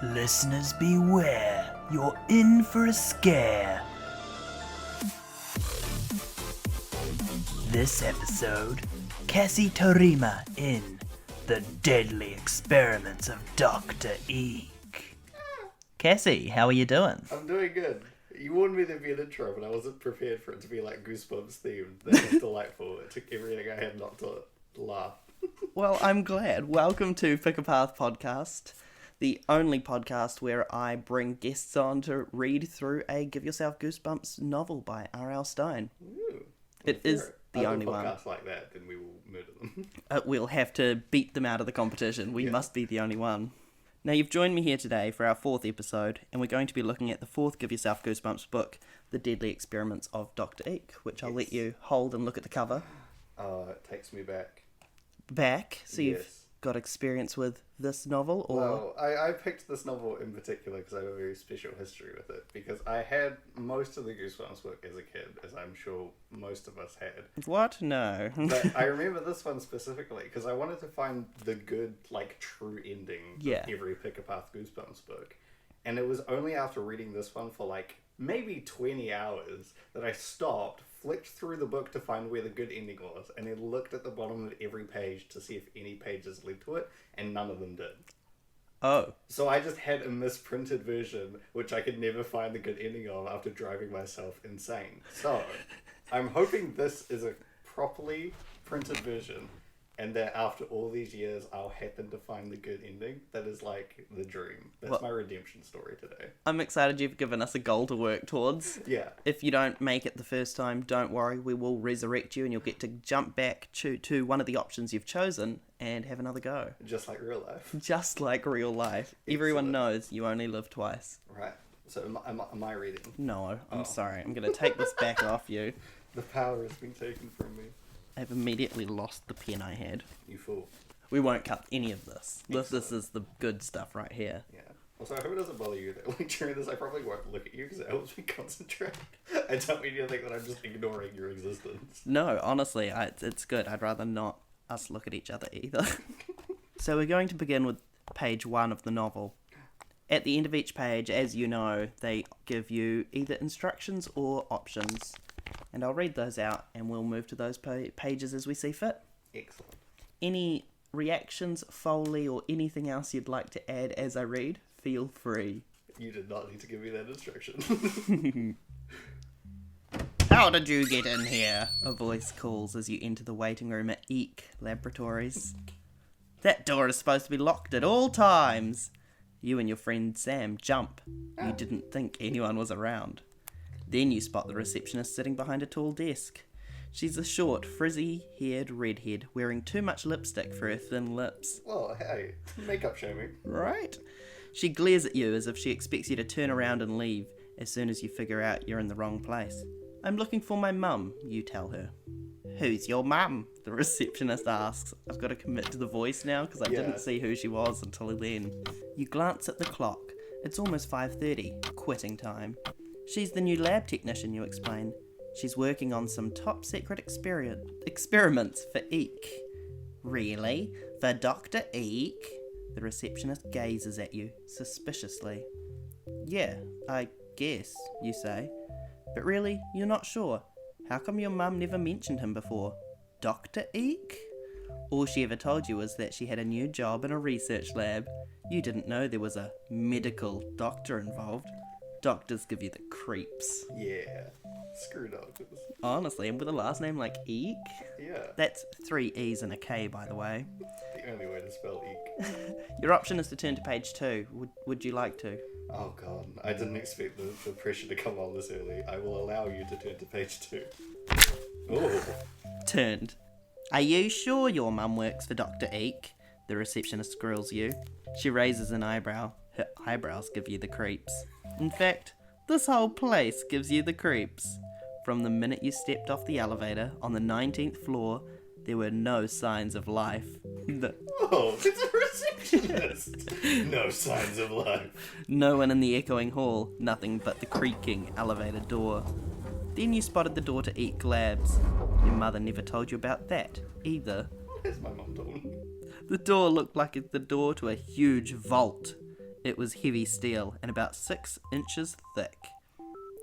Listeners beware, you're in for a scare. This episode, Cassi Taurima in The Deadly Experiments of Dr. EEK. Cassie, how are you doing? I'm doing good. You warned me there'd be an intro, but I wasn't prepared for it to be like Goosebumps themed. That was delightful. It took everything I had not to laugh. Well, I'm glad. Welcome to Pick a Path Podcast, the only podcast where I bring guests on to read through a Give Yourself Goosebumps novel by R.L. Stine. Ooh, It is the only one. Podcasts like that, then we will murder them. We'll have to beat them out of the competition. We Yeah. must be the only one. Now, you've joined me here today for our fourth episode, and we're going to be looking at the fourth Give Yourself Goosebumps book, The Deadly Experiments of Dr. EEK, which I'll let you hold and look at the cover. It takes me back. So you've got experience with this novel, or... Well, I picked this novel in particular because I have a very special history with it. Because I had most of the Goosebumps book as a kid, as I'm sure most of us had. What? No. But I remember this one specifically because I wanted to find the good, true ending of every Pick a Path Goosebumps book. And it was only after reading this one for, maybe 20 hours that I stopped, flicked through the book to find where the good ending was, and then looked at the bottom of every page to see if any pages led to it, and none of them did. Oh. So I just had a misprinted version, which I could never find the good ending of after driving myself insane. So, I'm hoping this is a properly printed version, and that after all these years, I'll happen to find the good ending. That is the dream. That's my redemption story today. I'm excited you've given us a goal to work towards. Yeah. If you don't make it the first time, don't worry. We will resurrect you and you'll get to jump back to one of the options you've chosen and have another go. Just like real life. Just like real life. Everyone knows you only live twice. Right. So am I reading? No, I'm sorry. I'm going to take this back off you. The power has been taken from me. I've immediately lost the pen I had. You fool. We won't cut any of this. This is the good stuff right here. Yeah. Also, I hope it doesn't bother you that during this I probably won't look at you because it helps me concentrate. I don't mean you to think that I'm just ignoring your existence. No, honestly, it's good. I'd rather not us look at each other either. So we're going to begin with page 1 of the novel. At the end of each page, as you know, they give you either instructions or options. And I'll read those out and we'll move to those pages as we see fit. Excellent. Any reactions, Foley, or anything else you'd like to add as I read, feel free. You did not need to give me that instruction. How did you get in here? A voice calls as you enter the waiting room at EEK Laboratories. That door is supposed to be locked at all times. You and your friend Sam jump. You didn't think anyone was around. Then you spot the receptionist sitting behind a tall desk. She's a short, frizzy-haired redhead wearing too much lipstick for her thin lips. Well, hey, makeup shaming. Right? She glares at you as if she expects you to turn around and leave as soon as you figure out you're in the wrong place. I'm looking for my mum, you tell her. Who's your mum? The receptionist asks. I've got to commit to the voice now because I didn't see who she was until then. You glance at the clock. It's almost 5:30, quitting time. She's the new lab technician, you explain. She's working on some top-secret experiments for EEK. Really? For Dr. EEK? The receptionist gazes at you, suspiciously. Yeah, I guess, you say. But really, you're not sure. How come your mum never mentioned him before? Dr. EEK? All she ever told you was that she had a new job in a research lab. You didn't know there was a medical doctor involved. Doctors give you the creeps. Yeah. Screw doctors. Honestly, and with a last name like EEK? Yeah. That's 3 E's and a K, by the way. The only way to spell eek. Your option is to turn to page 2. Would you like to? Oh god, I didn't expect the pressure to come on this early. I will allow you to turn to page 2. Oh. Turned. Are you sure your mum works for Dr. EEK? The receptionist grills you. She raises an eyebrow. Her eyebrows give you the creeps. In fact, this whole place gives you the creeps. From the minute you stepped off the elevator on the 19th floor, there were no signs of life. Oh, it's a receptionist! No signs of life. No one in the echoing hall, nothing but the creaking elevator door. Then you spotted the door to EEK Labs. Your mother never told you about that, either. What has my mum done? The door looked like the door to a huge vault. It was heavy steel and about 6 inches thick.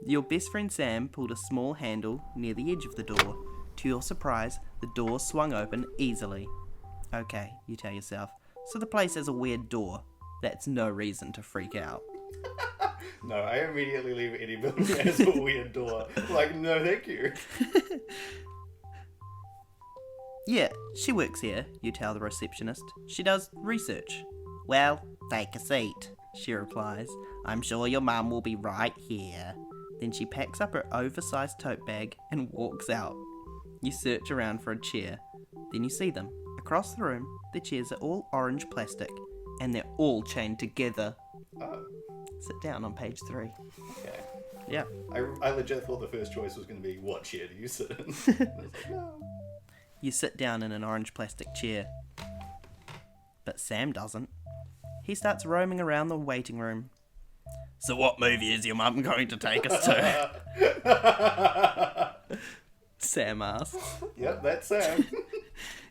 Your best friend Sam pulled a small handle near the edge of the door. To your surprise, the door swung open easily. Okay, you tell yourself, so the place has a weird door. That's no reason to freak out. No, I immediately leave any building that has a weird door. Like, no thank you. Yeah, she works here, you tell the receptionist. She does research. Well, take a seat, she replies. I'm sure your mum will be right here. Then she packs up her oversized tote bag and walks out. You search around for a chair. Then you see them. Across the room, the chairs are all orange plastic, and they're all chained together. Oh. Sit down on page 3. Okay. Yeah. I legit thought the first choice was going to be, what chair do you sit in? I was like, no. You sit down in an orange plastic chair. But Sam doesn't. He starts roaming around the waiting room. So what movie is your mum going to take us to? Sam asks. Yep, that's Sam.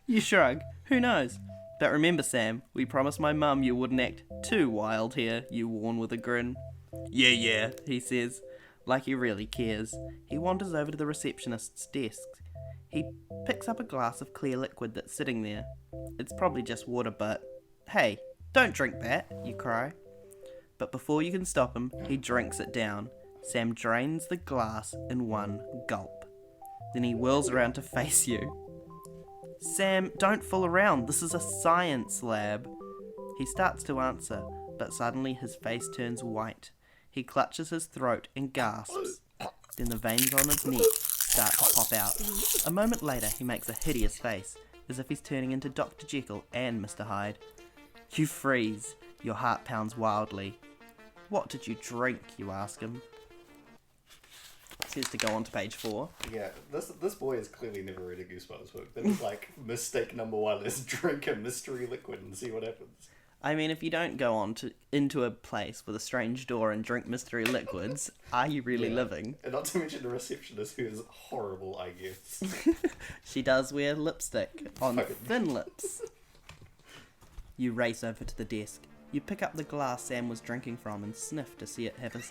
You shrug. Who knows? But remember, Sam, we promised my mum you wouldn't act too wild here, you warn with a grin. Yeah, he says, like he really cares. He wanders over to the receptionist's desk. He picks up a glass of clear liquid that's sitting there. It's probably just water, but... Hey, don't drink that, you cry. But before you can stop him, he drinks it down. Sam drains the glass in one gulp. Then he whirls around to face you. Sam, don't fool around. This is a science lab. He starts to answer, but suddenly his face turns white. He clutches his throat and gasps. Then the veins on his neck start to pop out. A moment later, he makes a hideous face, as if he's turning into Dr. Jekyll and Mr. Hyde. You freeze. Your heart pounds wildly. What did you drink, you ask him. Says to go on to page 4. Yeah, this boy has clearly never read a Goosebumps book. That is like mistake number 1 is drink a mystery liquid and see what happens. I mean, if you don't go on into a place with a strange door and drink mystery liquids, are you really living? And not to mention the receptionist, who is horrible, I guess. She does wear lipstick on thin lips. You race over to the desk. You pick up the glass Sam was drinking from and sniff to see it have a...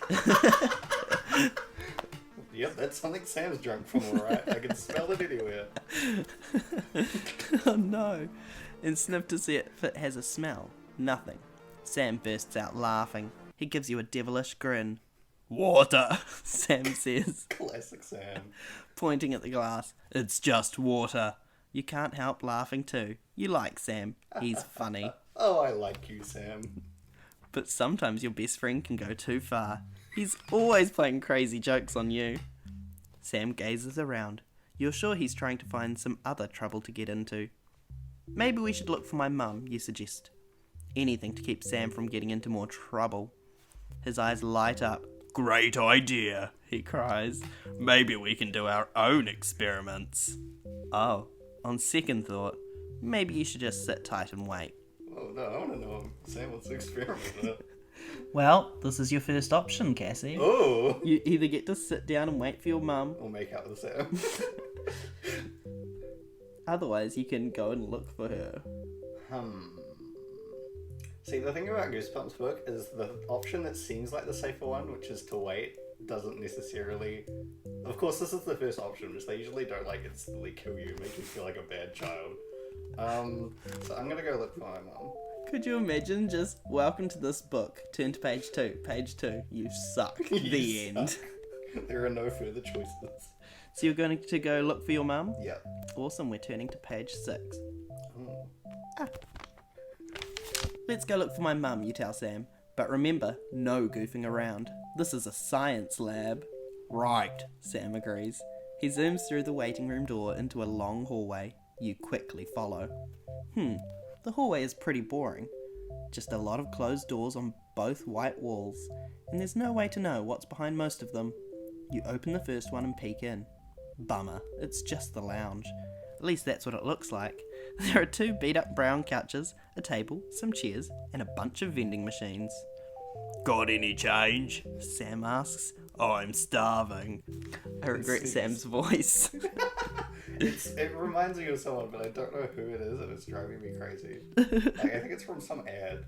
Yep, that's something Sam's drunk from, alright. I can smell it anywhere. Oh no. And sniff to see if it has a smell. Nothing. Sam bursts out laughing. He gives you a devilish grin. Water, Sam says. Classic Sam. Pointing at the glass. It's just water. You can't help laughing too. You like Sam. He's funny. Oh, I like you, Sam. But sometimes your best friend can go too far. He's always playing crazy jokes on you. Sam gazes around. You're sure he's trying to find some other trouble to get into. Maybe we should look for my mum, you suggest. Anything to keep Sam from getting into more trouble. His eyes light up. Great idea, he cries. Maybe we can do our own experiments. Oh, on second thought, maybe you should just sit tight and wait. Oh no, I want to know Sam wants to experiment with it. Well, this is your first option, Cassie. Oh! You either get to sit down and wait for your mum, Or make out with Sam. otherwise you can go and look for her. See, the thing about Goosebumps book is the option that seems like the safer one, which is to wait, doesn't necessarily... Of course, this is the first option, which they usually don't, like, instantly kill you, make you feel like a bad child. So I'm gonna go look for my mum. Could you imagine just, welcome to this book, turn to page 2, you suck, the end. There are no further choices. So you're going to go look for your mum? Yeah. Awesome, we're turning to page 6. Oh. Let's go look for my mum, you tell Sam. But remember, no goofing around. This is a science lab. Right, Sam agrees. He zooms through the waiting room door into a long hallway. You quickly follow. The hallway is pretty boring. Just a lot of closed doors on both white walls, and there's no way to know what's behind most of them. You open the first one and peek in. Bummer, it's just the lounge. At least that's what it looks like. There are 2 beat-up brown couches, a table, some chairs, and a bunch of vending machines. Got any change? Sam asks. I'm starving. I regret Sam's voice. It reminds me of someone, but I don't know who it is, and it's driving me crazy. Like, I think it's from some ad.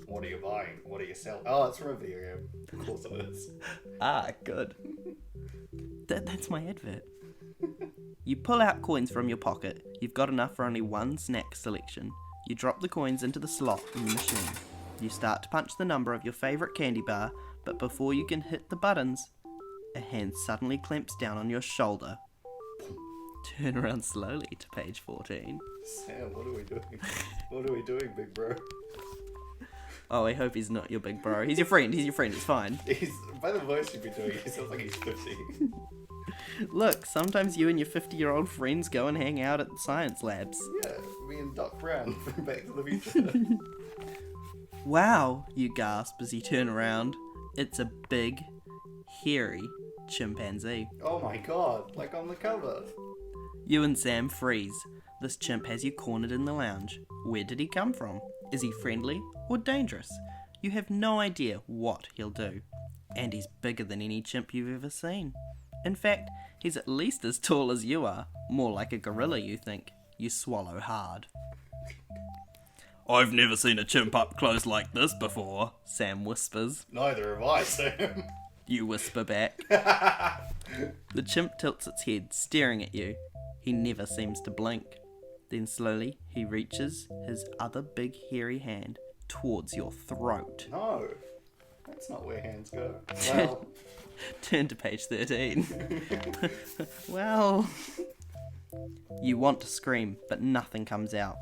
What are you buying? What are you selling? Oh, it's from a video game. Of course it is. Ah, good. That's my advert. You pull out coins from your pocket. You've got enough for only one snack selection. You drop the coins into the slot in the machine. You start to punch the number of your favourite candy bar, but before you can hit the buttons, a hand suddenly clamps down on your shoulder. Turn around slowly to page 14. Sam, what are we doing? What are we doing, big bro? Oh, I hope he's not your big bro. He's your friend, it's fine. By the voice you'd be doing, he sounds like he's 50. Look, sometimes you and your 50-year-old friends go and hang out at the science labs. Yeah, me and Doc Brown from Back to the Future. Wow, you gasp as you turn around. It's a big, hairy chimpanzee. Oh my god, like on the cover. You and Sam freeze. This chimp has you cornered in the lounge. Where did he come from? Is he friendly or dangerous? You have no idea what he'll do. And he's bigger than any chimp you've ever seen. In fact, he's at least as tall as you are. More like a gorilla, you think. You swallow hard. I've never seen a chimp up close like this before, Sam whispers. Neither have I, Sam. You whisper back. The chimp tilts its head, staring at you. He never seems to blink. Then slowly, he reaches his other big hairy hand towards your throat. No, that's not where hands go. Well, Turn to page 13. Well... You want to scream, but nothing comes out.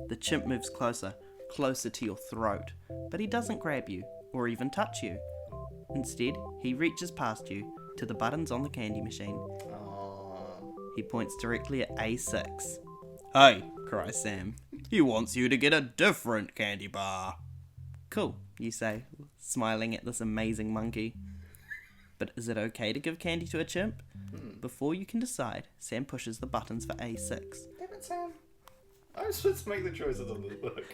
The chimp moves closer, closer to your throat, but he doesn't grab you, or even touch you. Instead, he reaches past you to the buttons on the candy machine. He points directly at A6. Hey, cries Sam. He wants you to get a different candy bar. Cool, you say, smiling at this amazing monkey. But is it okay to give candy to a chimp? Before you can decide, Sam pushes the buttons for A6. damn it, Sam. I was supposed to make the choices on this book.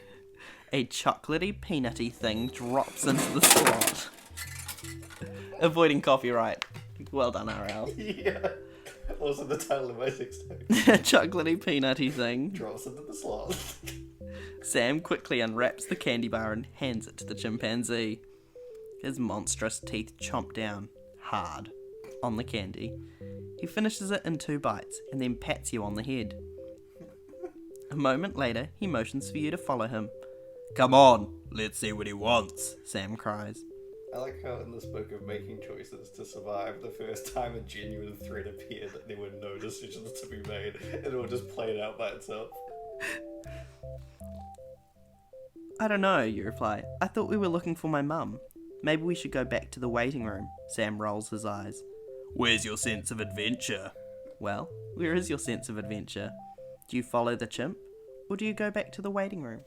A chocolatey, peanutty thing drops into the slot. Avoiding copyright. Well done, RL. Yeah. Also the title of my sixtape. A chocolatey, peanutty thing Drops into the slot. Sam quickly unwraps the candy bar and hands it to the chimpanzee. His monstrous teeth chomp down, hard, on the candy. He finishes it in 2 bites and then pats you on the head. A moment later, he motions for you to follow him. Come on, let's see what he wants, Sam cries. I like how in this book of making choices to survive, the first time a genuine threat appeared, that there were no decisions to be made, and it all just played out by itself. I don't know, you reply. I thought we were looking for my mum. Maybe we should go back to the waiting room. Sam rolls his eyes. Where's your sense of adventure? Well, where is your sense of adventure? Do you follow the chimp, or do you go back to the waiting room?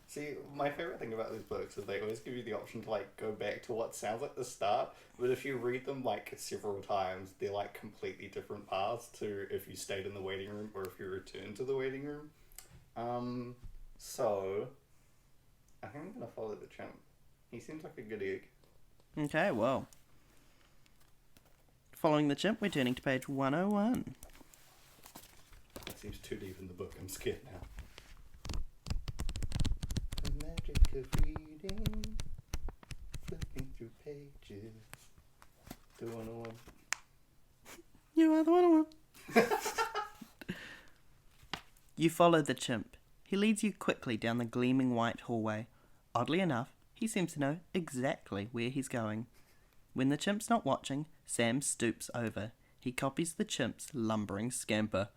See, my favourite thing about these books is they always give you the option to, like, go back to what sounds like the start, but if you read them, like, several times, they're, like, completely different paths to if you stayed in the waiting room or if you returned to the waiting room. So, I think I'm gonna follow the chimp. He seems like a good egg. Okay, well. Following the chimp, we're turning to page 101. That seems too deep in the book, I'm scared now. The magic of reading, flipping through pages. The 101. You are the 101. You follow the chimp. He leads you quickly down the gleaming white hallway. Oddly enough, he seems to know exactly where he's going. When the chimp's not watching, Sam stoops over. He copies the chimp's lumbering scamper.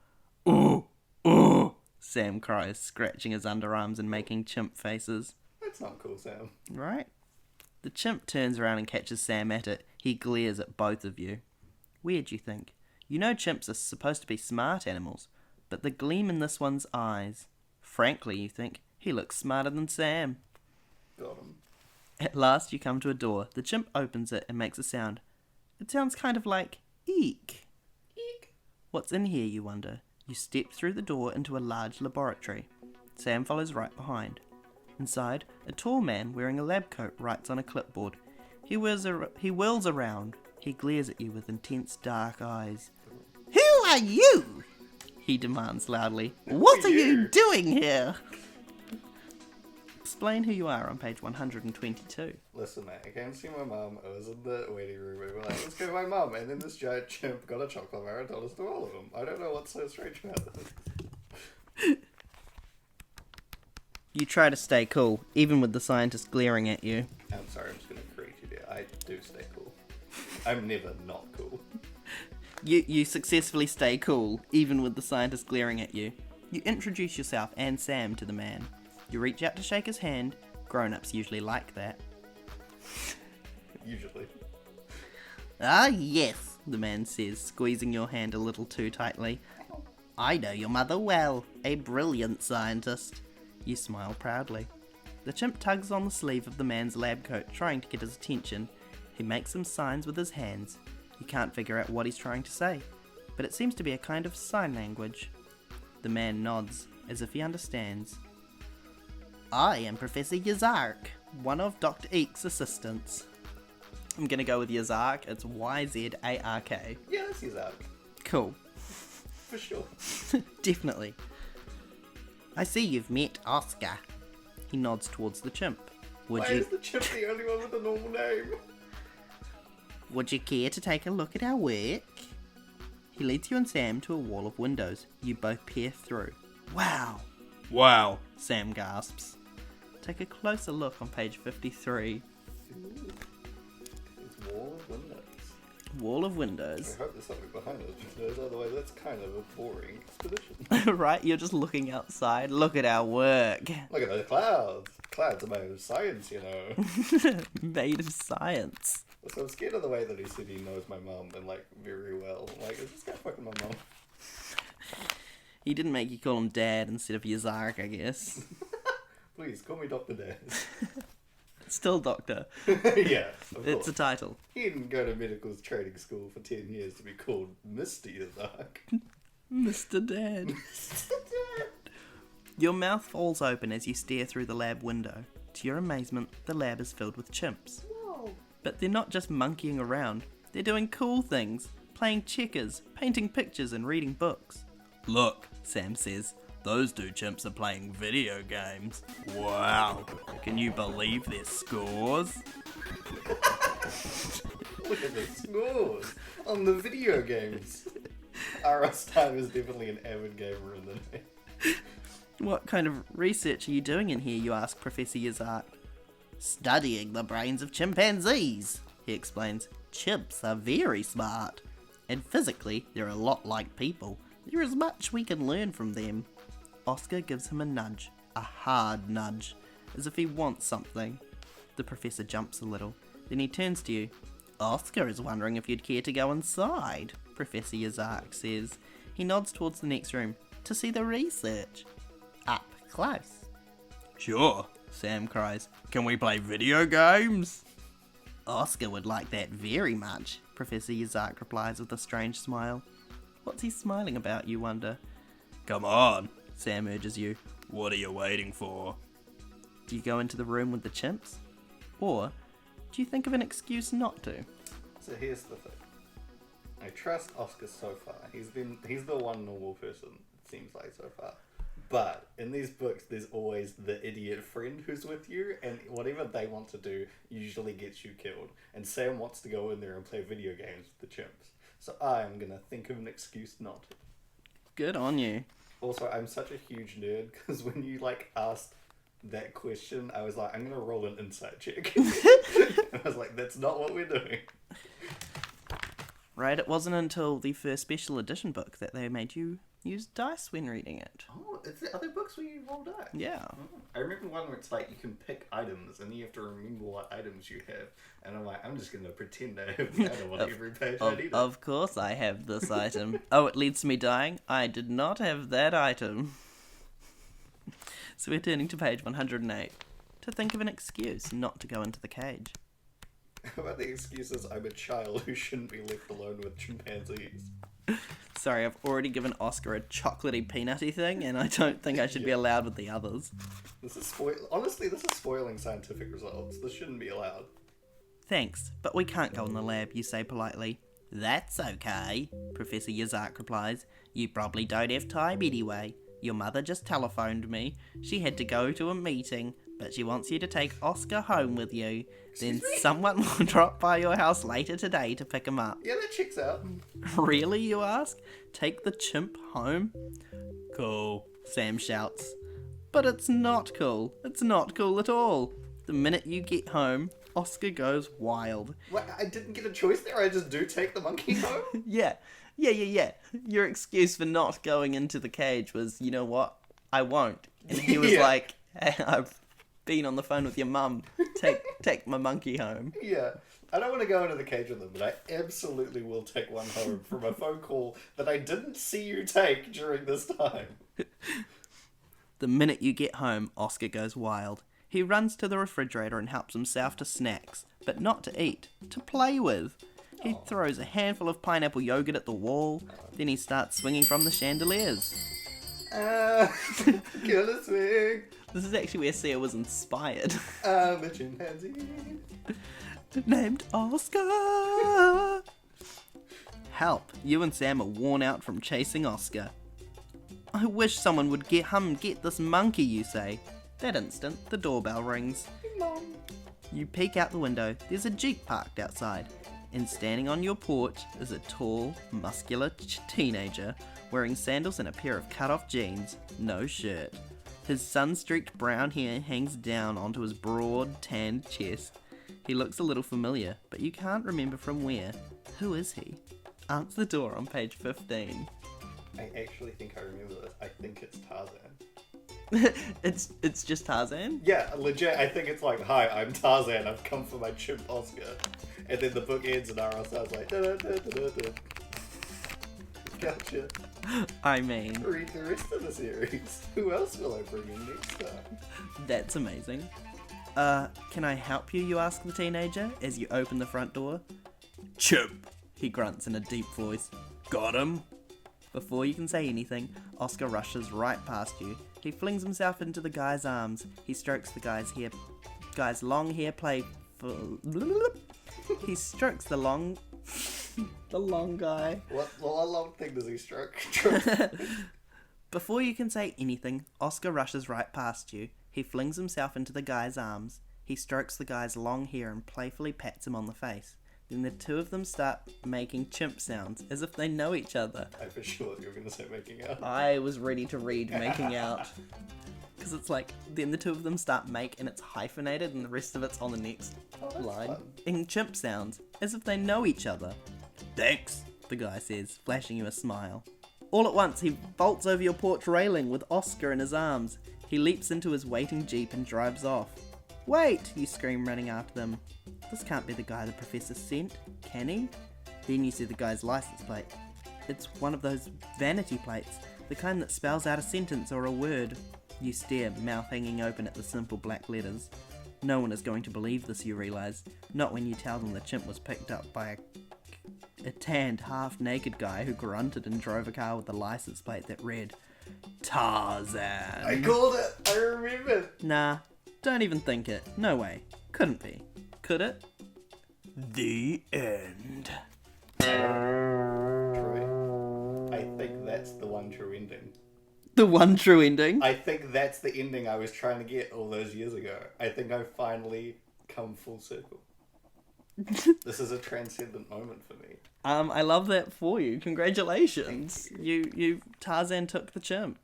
Ooh, ooh, Sam cries, scratching his underarms and making chimp faces. That's not cool, Sam. Right? The chimp turns around and catches Sam at it. He glares at both of you. Weird, you think. You know chimps are supposed to be smart animals, but the gleam in this one's eyes. Frankly, you think, he looks smarter than Sam. Got him. At last you come to a door. The chimp opens it and makes a sound. It sounds kind of like EEK. Eek. What's in here, you wonder? You step through the door into a large laboratory. Sam follows right behind. Inside, a tall man wearing a lab coat writes on a clipboard. He whirls around. He glares at you with intense dark eyes. Who are you? He demands loudly. What are you doing here? Explain who you are on page 122. Listen, mate, I came to see my mum. I was in the waiting room. We were like, let's go to my mum. And then this giant chimp got a chocolate bar and told us to all of them. I don't know what's so strange about this. You try to stay cool, even with the scientist glaring at you. I'm sorry, I'm just going to correct you there. I do stay cool. I'm never not cool. You successfully stay cool, even with the scientist glaring at you. You introduce yourself and Sam to the man. You reach out to shake his hand. Grown-ups usually like that. Usually. Ah, yes, the man says, squeezing your hand a little too tightly. I know your mother well, a brilliant scientist. You smile proudly. The chimp tugs on the sleeve of the man's lab coat, trying to get his attention. He makes some signs with his hands. You can't figure out what he's trying to say, but it seems to be a kind of sign language. The man nods, as if he understands. I am Professor Yazark, one of Dr. EEK's assistants. I'm gonna go with Yazark. It's Y-Z-A-R-K. Yeah, that's Yazark. Cool. For sure. Definitely. I see you've met Oscar. He nods towards the chimp. Why is the chimp the only one with a normal name? Would you care to take a look at our work? He leads you and Sam to a wall of windows. You both peer through. Wow! Wow! Sam gasps. Take a closer look on page 53. Ooh. It's wall of windows. Wall of windows. I hope there's something behind those windows, otherwise that's kind of a boring expedition. Right? You're just looking outside. Look at our work. Look at those clouds. Clouds are made of science, you know. Made of science. So I'm scared of the way that he said he knows my mum and like very well. Like, is this guy fucking my mum? He didn't make you call him Dad instead of Yazark, I guess. Please, call me Dr. Daz. Still Doctor. Yeah, of It's course. a title. He didn't go to medical training school for 10 years to be called Mr. Yazark. Mr. Dad. Your mouth falls open as you stare through the lab window. To your amazement, the lab is filled with chimps. Whoa. But they're not just monkeying around. They're doing cool things. Playing checkers, painting pictures and reading books. Look, Sam says. Those two chimps are playing video games. Wow. Can you believe their scores? Look at the scores on the video games. R.S. Stine is definitely an avid gamer in the name. What kind of research are you doing in here, you ask Professor Yazark. Studying the brains of chimpanzees, he explains. Chimps are very smart. And physically, they're a lot like people. There is much we can learn from them. Oscar gives him a nudge, a hard nudge, as if he wants something. The professor jumps a little. Then he turns to you. Oscar is wondering if you'd care to go inside, Professor Yazark says. He nods towards the next room to see the research. Up close. Sure, Sam cries. Can we play video games? Oscar would like that very much, Professor Yazark replies with a strange smile. What's he smiling about, you wonder? Come on, Sam urges you. What are you waiting for? Do you go into the room with the chimps? Or do you think of an excuse not to? So here's the thing. I trust Oscar so far. He's the one normal person, it seems like, so far. But in these books, there's always the idiot friend who's with you, and whatever they want to do usually gets you killed. And Sam wants to go in there and play video games with the chimps. So I'm gonna think of an excuse not to. Good on you. Also, I'm such a huge nerd, because when you, asked that question, I was like, I'm gonna roll an insight check. And I was like, that's not what we're doing. Right, it wasn't until the first special edition book that they made you use dice when reading it. Oh, it's the other books where you roll dice. Yeah. Oh. I remember one where it's like you can pick items and you have to remember what items you have. And I'm like, I'm just going to pretend I have the item on every page I need it. Of course I have this item. Oh, it leads to me dying? I did not have that item. So we're turning to page 108 to think of an excuse not to go into the cage. How about the excuses I'm a child who shouldn't be left alone with chimpanzees? Sorry, I've already given Oscar a chocolatey peanutty thing, and I don't think I should be allowed with the others. This is honestly, this is spoiling scientific results. This shouldn't be allowed. Thanks, but we can't go in the lab, you say politely. That's okay, Professor Yazark replies. You probably don't have time anyway. Your mother just telephoned me. She had to go to a meeting, but she wants you to take Oscar home with you. Then someone will drop by your house later today to pick him up. Yeah, that checks out. Really, you ask? Take the chimp home? Cool, Sam shouts. But it's not cool. It's not cool at all. The minute you get home, Oscar goes wild. What? I didn't get a choice there. I just do take the monkey home? Yeah. Your excuse for not going into the cage was, you know what? I won't. And he was like, hey, I've been on the phone with your mum. Take my monkey home. Yeah. I don't want to go into the cage with them, but I absolutely will take one home from a phone call that I didn't see you take during this time. The minute you get home, Oscar goes wild. He runs to the refrigerator and helps himself to snacks, but not to eat, to play with. He throws a handful of pineapple yogurt at the wall, then he starts swinging from the chandeliers. Killer swing. This is actually where Sia was inspired. I'm a chimpanzee. Named Oscar! Help, you and Sam are worn out from chasing Oscar. I wish someone would get this monkey, you say. That instant, the doorbell rings. Mom. You peek out the window, there's a Jeep parked outside, and standing on your porch is a tall, muscular teenager wearing sandals and a pair of cut-off jeans, no shirt. His sun-streaked brown hair hangs down onto his broad, tanned chest. He looks a little familiar, but you can't remember from where. Who is he? Answer the door on page 15. I actually think I remember this. I think it's Tarzan. It's just Tarzan? Yeah, legit. I think it's like, hi, I'm Tarzan. I've come for my chimp Oscar. And then the book ends and R.L. sounds like, da-da-da-da-da-da. Gotcha. I mean... Read the rest of the series. Who else will I bring in next time? That's amazing. Can I help you ask the teenager as you open the front door. Chimp, he grunts in a deep voice. Got him? Before you can say anything, Oscar rushes right past you. He flings himself into the guy's arms. He strokes the guy's long hair He strokes the long guy. What long thing does he stroke? Before you can say anything, Oscar rushes right past you. He flings himself into the guy's arms. He strokes the guy's long hair and playfully pats him on the face. Then the two of them start making chimp sounds, as if they know each other. I for sure you were going to say making out. I was ready to read making out. Because it's like, then the two of them start make, and it's hyphenated, and the rest of it's on the next line. Fun. In chimp sounds, as if they know each other. Thanks, the guy says, flashing you a smile. All at once, he vaults over your porch railing with Oscar in his arms. He leaps into his waiting Jeep and drives off. Wait, you scream, running after them. This can't be the guy the professor sent, can he? Then you see the guy's license plate. It's one of those vanity plates, the kind that spells out a sentence or a word. You stare, mouth hanging open at the simple black letters. No one is going to believe this, you realise. Not when you tell them the chimp was picked up by a tanned, half-naked guy who grunted and drove a car with a license plate that read, Tarzan. I called it! I remembered! Nah, don't even think it. No way. Couldn't be. Could it? The end. Troy, I think that's the one true ending. The one true ending? I think that's the ending I was trying to get all those years ago. I think I've finally come full circle. This is a transcendent moment for me. I love that for you. Congratulations. You Tarzan took the chimp.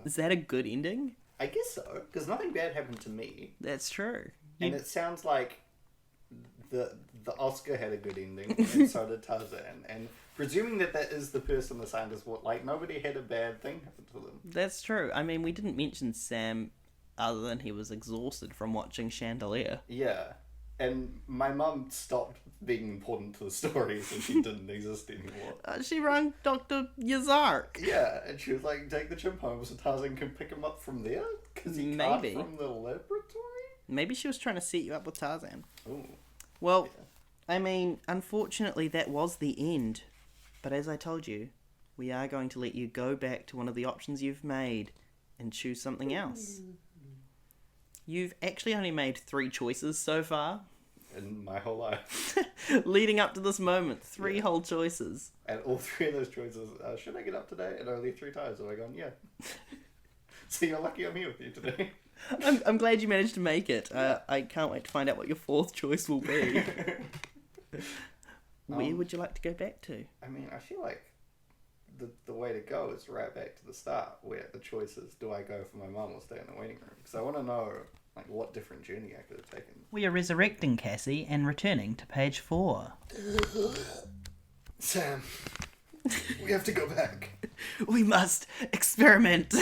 Is that a good ending? I guess so, because nothing bad happened to me. That's true. And it sounds like the Oscar had a good ending, and so did Tarzan. And presuming that is the person the scientists were, like, nobody had a bad thing happen to them. That's true. I mean, we didn't mention Sam other than he was exhausted from watching Chandelier. Yeah. And my mum stopped being important to the story, so she didn't exist anymore. She rang Dr. Yazark. Yeah, and she was like, take the chimp home so Tarzan can pick him up from there? Because he can't from the laboratory? Maybe she was trying to set you up with Tarzan. Ooh. Well, yeah. I mean, unfortunately that was the end. But as I told you, we are going to let you go back to one of the options you've made and choose something else. You've actually only made 3 choices so far. In my whole life. Leading up to this moment, 3 whole choices. And all 3 of those choices, should I get up today? And only 3 times have I gone, yeah. So you're lucky I'm here with you today. I'm glad you managed to make it. I can't wait to find out what your fourth choice will be. Where would you like to go back to? I mean, I feel like the way to go is right back to the start, where the choice is, do I go for my mum or stay in the waiting room? Because I want to know like what different journey I could have taken. We are resurrecting Cassie and returning to page 4. Sam, we have to go back. We must experiment.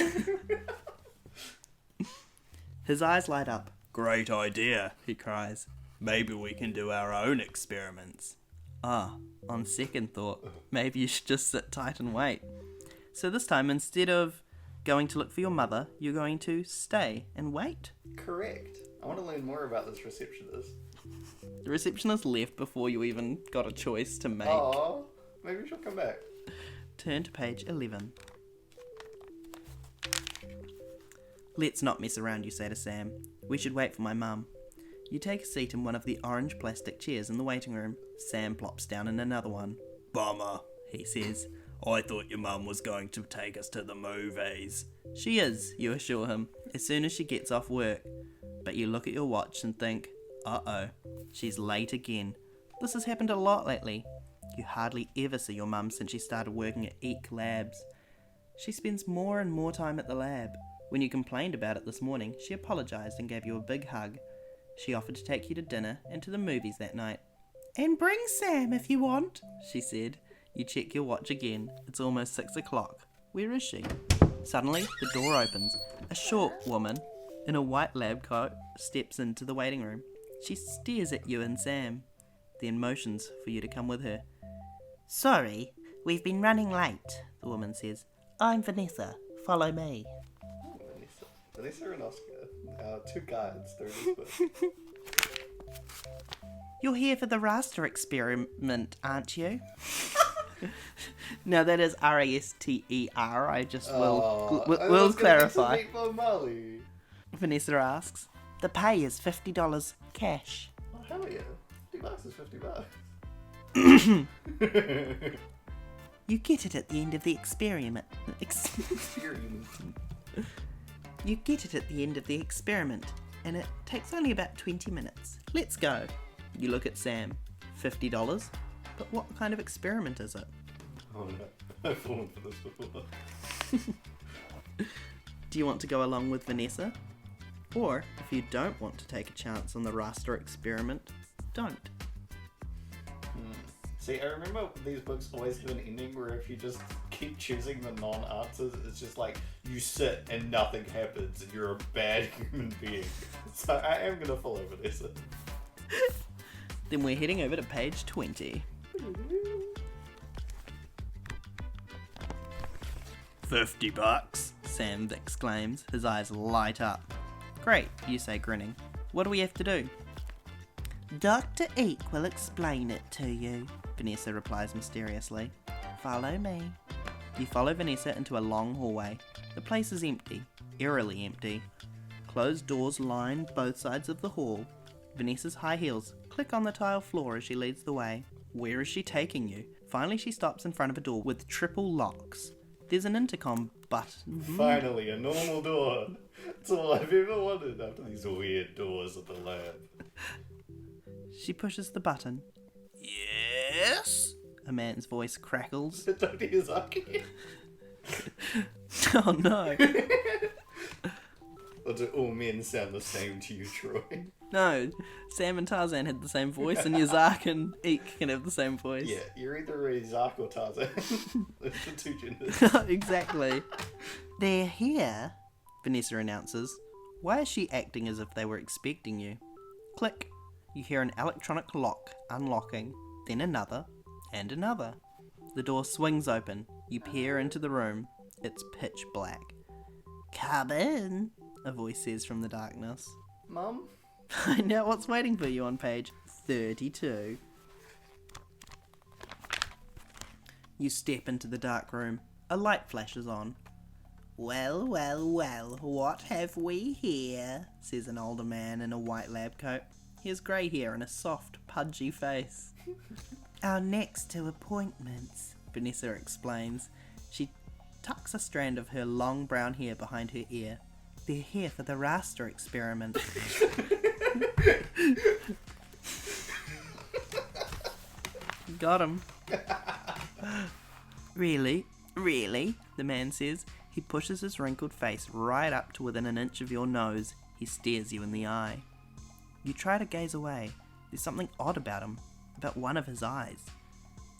His eyes light up. Great idea, he cries. Maybe we can do our own experiments. On second thought, maybe you should just sit tight and wait. So this time, instead of going to look for your mother, you're going to stay and wait. Correct. I want to learn more about this receptionist. The receptionist left before you even got a choice to make. Oh, maybe she'll come back. Turn to page 11. Let's not mess around, you say to Sam. We should wait for my mum. You take a seat in one of the orange plastic chairs in the waiting room. Sam plops down in another one. Bummer, he says. I thought your mum was going to take us to the movies. She is, you assure him, as soon as she gets off work. But you look at your watch and think, uh-oh, she's late again. This has happened a lot lately. You hardly ever see your mum since she started working at EEK Labs. She spends more and more time at the lab. When you complained about it this morning, she apologised and gave you a big hug. She offered to take you to dinner and to the movies that night. And bring Sam if you want, she said. You check your watch again. It's almost 6 o'clock. Where is she? Suddenly, the door opens. A short woman in a white lab coat steps into the waiting room. She stares at you and Sam, then motions for you to come with her. Sorry, we've been running late, the woman says. I'm Vanessa. Follow me. Vanessa and Oscar, two guides through this book. You're here for the raster experiment, aren't you? No, that is R-A-S-T-E-R. I just will clarify. Vanessa asks. The pay is $50 cash. Oh, hell yeah. $50 is $50. You get it at the end of the experiment. You get it at the end of the experiment, and it takes only about 20 minutes. Let's go. You look at Sam. $50? But what kind of experiment is it? Oh no, I've fallen for this before. Do you want to go along with Vanessa? Or, if you don't want to take a chance on the raster experiment, don't. See, I remember these books always have an ending where if you just keep choosing the non-answers, it's just like, you sit and nothing happens and you're a bad human being. So I am going to follow Vanessa. Then we're heading over to page 20. $50, Sam exclaims, his eyes light up. Great, you say, grinning. What do we have to do? Dr. EEK will explain it to you, Vanessa replies mysteriously. Follow me. You follow Vanessa into a long hallway. The place is empty, eerily empty. Closed doors line both sides of the hall. Vanessa's high heels click on the tile floor as she leads the way. Where is she taking you? Finally, she stops in front of a door with triple locks. There's an intercom button. Finally, a normal door. That's all I've ever wanted after these weird doors at the lab. She pushes the button. Yes? A man's voice crackles. Dr. Yazaki. Oh no. Or do all men sound the same to you, Troy? No, Sam and Tarzan had the same voice, and Yazak and EEK can have the same voice. Yeah, you're either a Yazak or Tarzan. It's the two genders. Exactly. They're here, Vanessa announces. Why is she acting as if they were expecting you? Click. You hear an electronic lock unlocking, then another, and another. The door swings open. You peer into the room. It's pitch black. Come in, a voice says from the darkness. Mum? Find out what's waiting for you on page 32. You step into the dark room. A light flashes on. Well, well, well, what have we here? Says an older man in a white lab coat. He has grey hair and a soft, pudgy face. Our next two appointments, Vanessa explains. She tucks a strand of her long brown hair behind her ear. They're here for the raster experiment. Got him. Really? Really? The man says. He pushes his wrinkled face right up to within an inch of your nose. He stares you in the eye. You try to gaze away. There's something odd about him, about one of his eyes.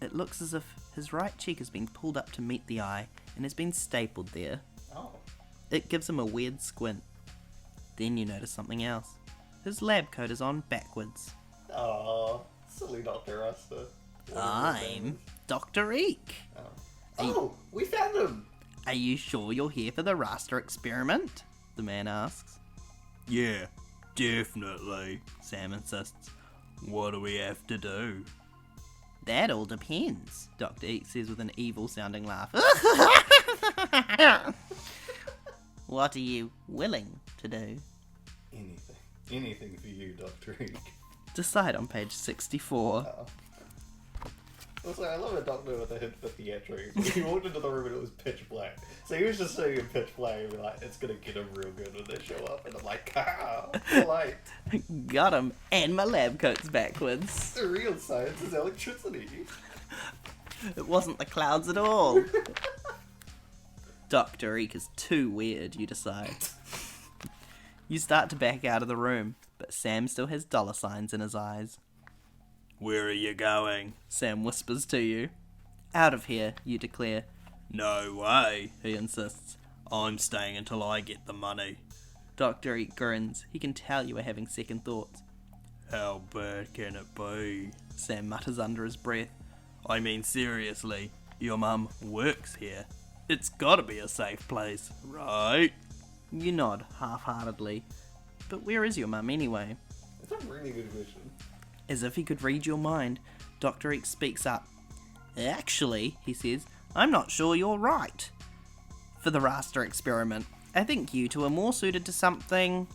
It looks as if his right cheek has been pulled up to meet the eye and has been stapled there. Oh. It gives him a weird squint. Then you notice something else. His lab coat is on backwards. Oh, silly Dr. Ruster. I'm Dr. Eek. Oh, we found him! Are you sure you're here for the raster experiment? The man asks. Yeah, definitely, Sam insists. What do we have to do? That all depends, Dr. Eek says with an evil-sounding laugh. What are you willing to do? Anything. Anything for you, Dr. Eek. Decide on page 64. Also, I love a doctor with a hint for theatrics. He walked into the room and it was pitch black. So he was just sitting in pitch black and be like, it's gonna get him real good when they show up. And I'm like, light. Got him, and my lab coat's backwards. The real science is electricity. It wasn't the clouds at all. Dr. Eek is too weird, you decide. You start to back out of the room, but Sam still has dollar signs in his eyes. Where are you going? Sam whispers to you. Out of here, you declare. No way, he insists. I'm staying until I get the money. Dr. Eek grins. He can tell you are having second thoughts. How bad can it be? Sam mutters under his breath. I mean, seriously, your mum works here. It's gotta be a safe place, right? You nod half-heartedly. But where is your mum anyway? That's a really good question. As if he could read your mind, Dr. Eek speaks up. Actually, he says, I'm not sure you're right. For the raster experiment, I think you two are more suited to something...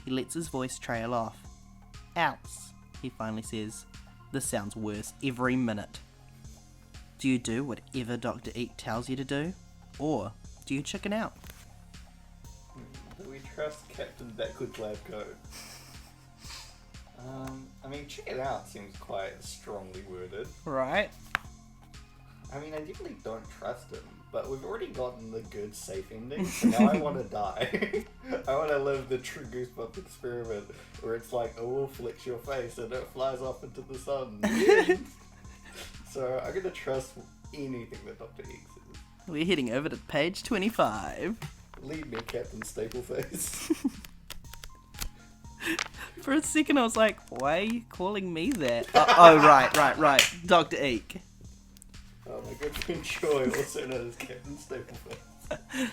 He lets his voice trail off. Else, he finally says. This sounds worse every minute. Do you do whatever Dr. Eek tells you to do? Or do you chicken out? Do we trust Captain Backwood's lab coat? I mean, check it out seems quite strongly worded. Right. I mean, I definitely don't trust him, but we've already gotten the good, safe ending, so now I want to die. I want to live the true Goosebumps experiment, where it's like a wolf licks your face and it flies off into the sun. So I'm going to trust anything that Dr. Eek says. We're heading over to page 25. Lead me, Captain Stapleface. For a second I was like, why are you calling me that? Oh, right. Dr. Eek. Oh, my good friend Joy, also known as Captain Stapleface.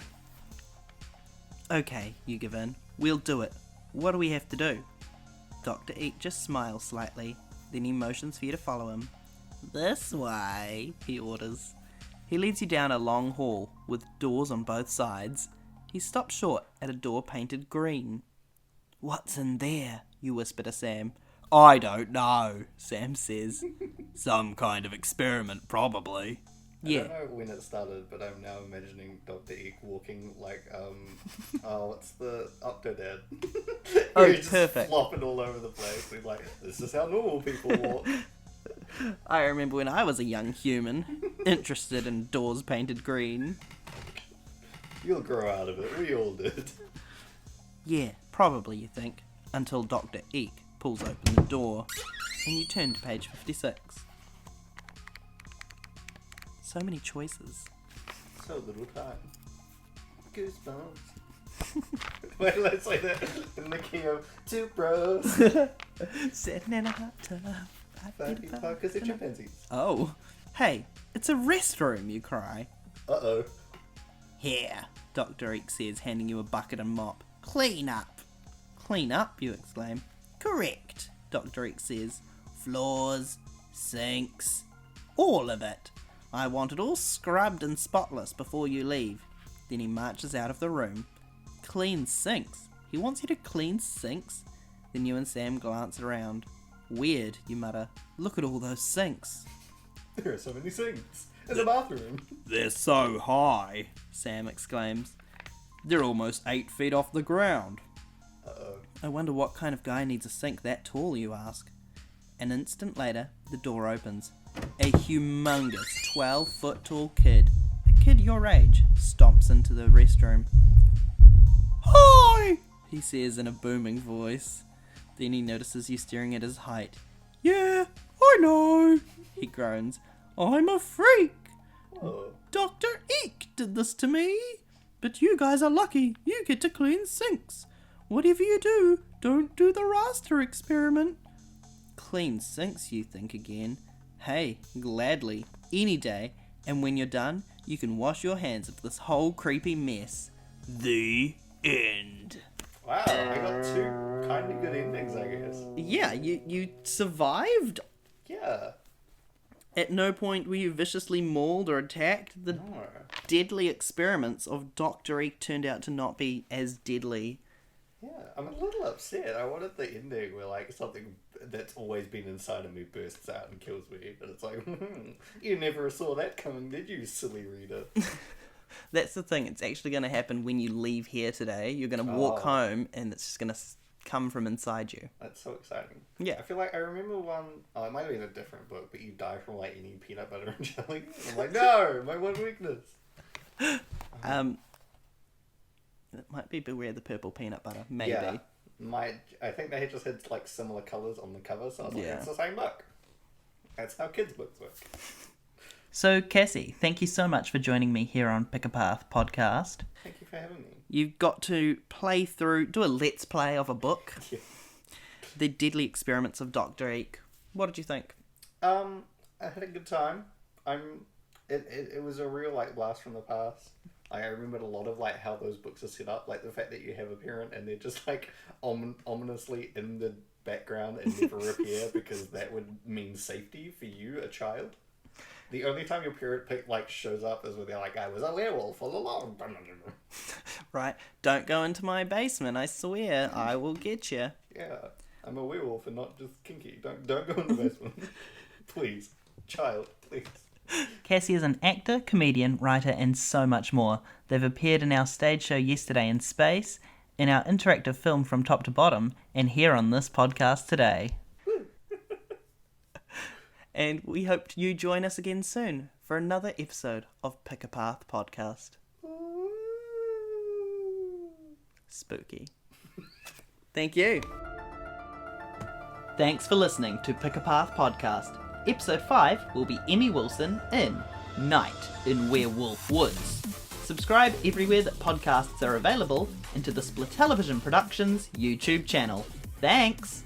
Okay, you give in. We'll do it. What do we have to do? Dr. Eek just smiles slightly, then he motions for you to follow him. This way, he orders. He leads you down a long hall with doors on both sides. He stops short at a door painted green. What's in there? You whisper to Sam. I don't know, Sam says. Some kind of experiment, probably. Yeah. I don't know when it started, but I'm now imagining Dr. Eek walking like, what's the Octodad? Oh, He's perfect. just flopping all over the place. He's like, this is how normal people walk. I remember when I was a young human, interested in doors painted green. You'll grow out of it. We all did. Yeah, probably, you think, until Dr. Eek pulls open the door, and you turn to page 56. So many choices. So little time. Goosebumps. Wait, let's say that in the key of two bros. Sitting in a hot tub. 5 feet apart because they're chimpanzees. Oh, hey, it's a restroom, you cry. Uh-oh. Here, Dr. Eek says, handing you a bucket and mop. Clean up. Clean up, you exclaim. Correct, Dr. Eek says. Floors, sinks, all of it. I want it all scrubbed and spotless before you leave. Then he marches out of the room. Clean sinks? He wants you to clean sinks? Then you and Sam glance around. Weird, you mutter. Look at all those sinks. There are so many sinks in the bathroom. They're so high. Sam exclaims. They're almost 8 feet off the ground. Uh-oh. I wonder what kind of guy needs a sink that tall, you ask. An instant later, the door opens. A humongous 12-foot tall kid, a kid your age, stomps into the restroom. "Hi!" he says in a booming voice. Then he notices you staring at his height. "Yeah, I know," he groans. "I'm a freak. Oh. Dr. Eek did this to me. But you guys are lucky. You get to clean sinks. Whatever you do, don't do the raster experiment." Clean sinks, you think again. Hey, gladly, any day. And when you're done, you can wash your hands of this whole creepy mess. The end. Wow, I got two kind of good endings, I guess. Yeah, you survived. Yeah. At no point were you viciously mauled or attacked. The No. deadly experiments of Dr. Eek turned out to not be as deadly. Yeah, I'm a little upset. I wanted the ending where, like, something that's always been inside of me bursts out and kills me. And it's like, you never saw that coming, did you, silly reader? That's the thing. It's actually going to happen when you leave here today. You're going to walk home and it's just going to come from inside you. That's so exciting. Yeah. I feel like I remember one, it might have been a different book, but you die from, like, eating peanut butter and jelly. I'm like, no, my one weakness. It might be Beware the Purple Peanut Butter. Maybe. Yeah. I think they just had, like, similar colours on the cover, so I was like, Yeah. it's the same book. That's how kids' books work. So, Cassie, thank you so much for joining me here on Pick a Path podcast. Thank you for having me. You've got to do a let's play of a book. Yeah. The Deadly Experiments of Dr. Eek. What did you think? I had a good time. It was a real, like, blast from the past. Like, I remembered a lot of, like, how those books are set up. Like, the fact that you have a parent and they're just, like, ominously in the background and never appear because that would mean safety for you, a child. The only time your parent, shows up is when they're like, I was a werewolf all along. Right. Don't go into my basement, I swear. I will get you. Yeah, I'm a werewolf and not just kinky. Don't go in the basement. Please. Child, please. Cassie is an actor, comedian, writer, and so much more. They've appeared in our stage show Yesterday in Space, in our interactive film From Top to Bottom, and here on this podcast today. And we hope you join us again soon for another episode of Pick a Path podcast. Spooky. Thank you. Thanks for listening to Pick a Path podcast. Episode 5 will be Emmy Wilson in Night in Werewolf Woods. Subscribe everywhere that podcasts are available and to the SPLITelevision Productions YouTube channel. Thanks!